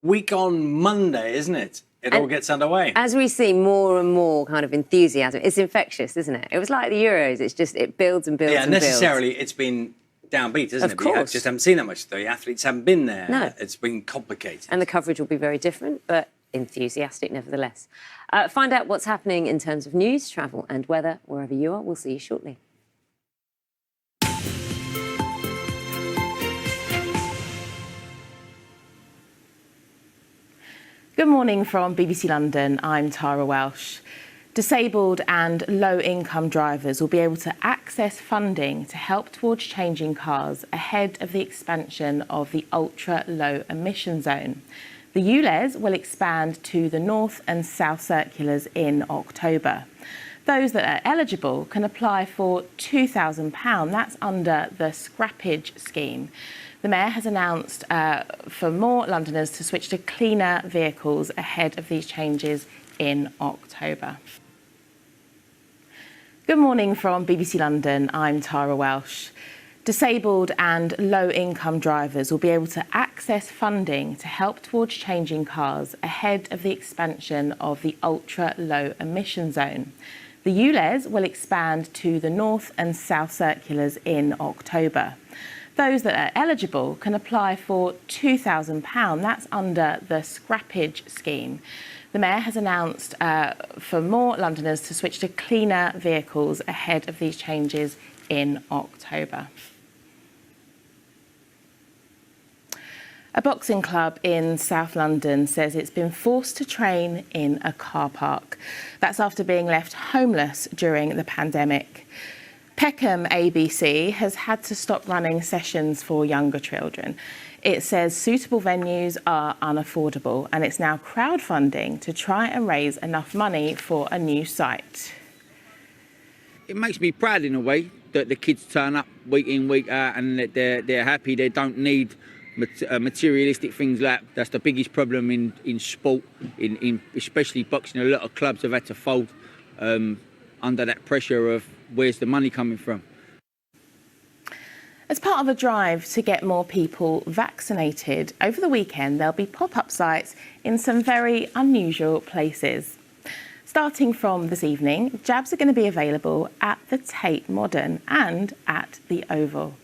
week on Monday, isn't it? It all gets underway. As we see more and more kind of enthusiasm, it's infectious, isn't it? It was like the Euros. It's just, it builds and builds and builds. Yeah, necessarily it's been downbeat, isn't it? Of course. You just haven't seen that much. The athletes haven't been there. No. It's been complicated. And the coverage will be very different, but enthusiastic nevertheless. Find out what's happening in terms of news, travel and weather wherever you are. We'll see you shortly. Good morning from BBC London. I'm Tarah Welsh. Disabled and low-income drivers will be able to access funding to help towards changing cars ahead of the expansion of the ultra-low emission zone. The ULEZ will expand to the north and south circulars in October. Those that are eligible can apply for £2,000. That's under the scrappage scheme. The Mayor has announced for more Londoners to switch to cleaner vehicles ahead of these changes in October. Good morning from BBC London. I'm Tarah Welsh. Disabled and low-income drivers will be able to access funding to help towards changing cars ahead of the expansion of the ultra-low emission zone. The ULEZ will expand to the north and south circulars in October. Those that are eligible can apply for £2,000. That's under the scrappage scheme. The Mayor has announced for more Londoners to switch to cleaner vehicles ahead of these changes in October. A boxing club in South London says it's been forced to train in a car park. That's after being left homeless during the pandemic. Peckham ABC has had to stop running sessions for younger children. It says suitable venues are unaffordable and it's now crowdfunding to try and raise enough money for a new site. It makes me proud in a way that the kids turn up week in, week out and that they're happy. They don't need materialistic things like that's the biggest problem in sport, in especially boxing. A lot of clubs have had to fold under that pressure of where's the money coming from. As part of a drive to get more people vaccinated, over the weekend there'll be pop-up sites in some very unusual places. Starting from this evening, jabs are going to be available at the Tate Modern and at the Oval.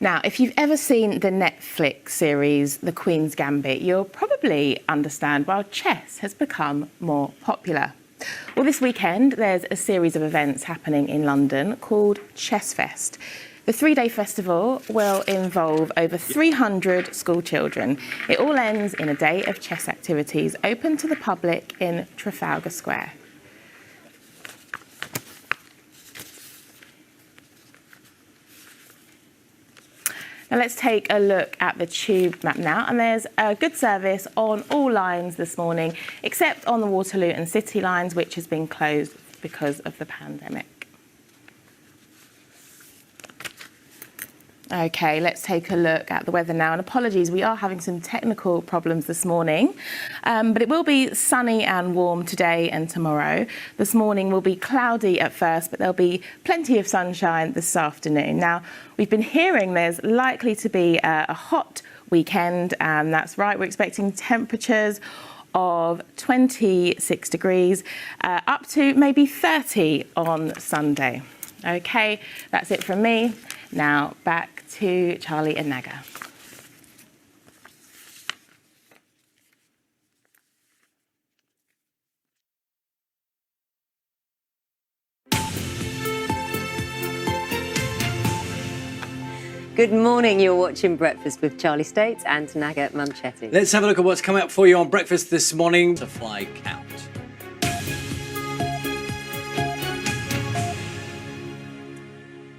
Now, if you've ever seen the Netflix series The Queen's Gambit, you'll probably understand why chess has become more popular. Well, this weekend, there's a series of events happening in London called Chess Fest. The three-day festival will involve over 300 school children. It all ends in a day of chess activities open to the public in Trafalgar Square. Now let's take a look at the tube map now, and there's a good service on all lines this morning, except on the Waterloo and City lines, which has been closed because of the pandemic. OK, let's take a look at the weather now. And apologies, we are having some technical problems this morning, but it will be sunny and warm today and tomorrow. This morning will be cloudy at first, but there'll be plenty of sunshine this afternoon. Now, we've been hearing there's likely to be a hot weekend, and that's right. We're expecting temperatures of 26 degrees, up to maybe 30 on Sunday. OK, that's it from me. Now back to Charlie and Naga. Good morning. You're watching Breakfast with Charlie States and Naga Manchetti. Let's have a look at what's coming up for you on Breakfast this morning. To fly count.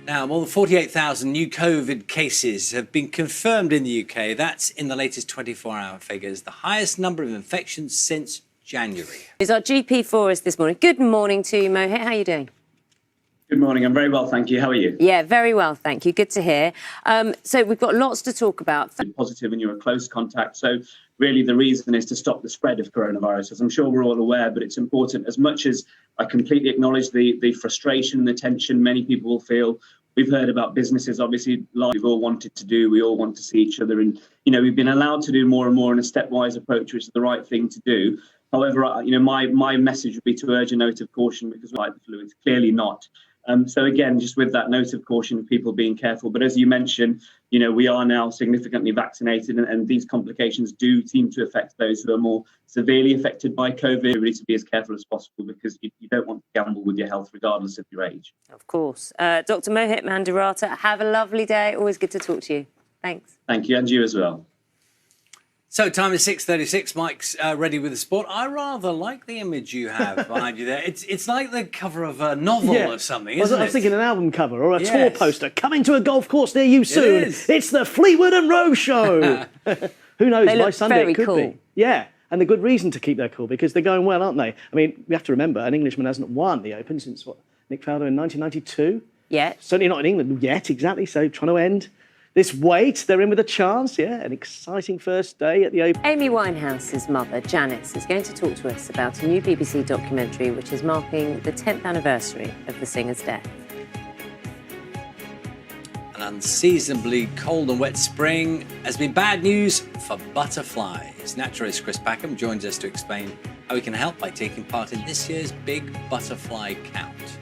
Now, more than 48,000 new COVID cases have been confirmed in the UK. That's in the latest 24-hour figures, the highest number of infections since January. Is our GP for us this morning. Good morning to you, Mohit. How are you doing? Good morning. I'm very well, thank you. How are you? Yeah, very well, thank you. Good to hear. So we've got lots to talk about. Positive and you're a close contact. So really the reason is to stop the spread of coronavirus. As I'm sure we're all aware, but it's important. As much as I completely acknowledge the frustration and the tension many people will feel, we've heard about businesses, obviously, like we've all wanted to do. We all want to see each other. And, we've been allowed to do more and more in a stepwise approach, which is the right thing to do. However, my message would be to urge a note of caution because like the flu, it's clearly not. So again, just with that note of caution, people being careful. But as you mentioned, we are now significantly vaccinated and these complications do seem to affect those who are more severely affected by COVID. Really to be as careful as possible because you don't want to gamble with your health regardless of your age. Of course. Dr. Mohit Mandirata, have a lovely day. Always good to talk to you. Thanks. Thank you, and you as well. So time is 6:36. Mike's ready with the sport. I rather like the image you have behind you there. It's like the cover of a novel or something, isn't it? I was thinking an album cover or a tour poster. Coming to a golf course near you soon. It's the Fleetwood and Rose Show. Who knows? By Sunday it could be. Yeah, and a good reason to keep their cool because they're going well, aren't they? I mean, we have to remember an Englishman hasn't won the Open since Nick Faldo in 1992. Yeah. Certainly not in England yet, exactly. So trying to end this wait, they're in with a chance, an exciting first day at the Open. Amy Winehouse's mother, Janice, is going to talk to us about a new BBC documentary which is marking the 10th anniversary of the singer's death. An unseasonably cold and wet spring has been bad news for butterflies. Naturalist Chris Packham joins us to explain how we can help by taking part in this year's Big Butterfly Count.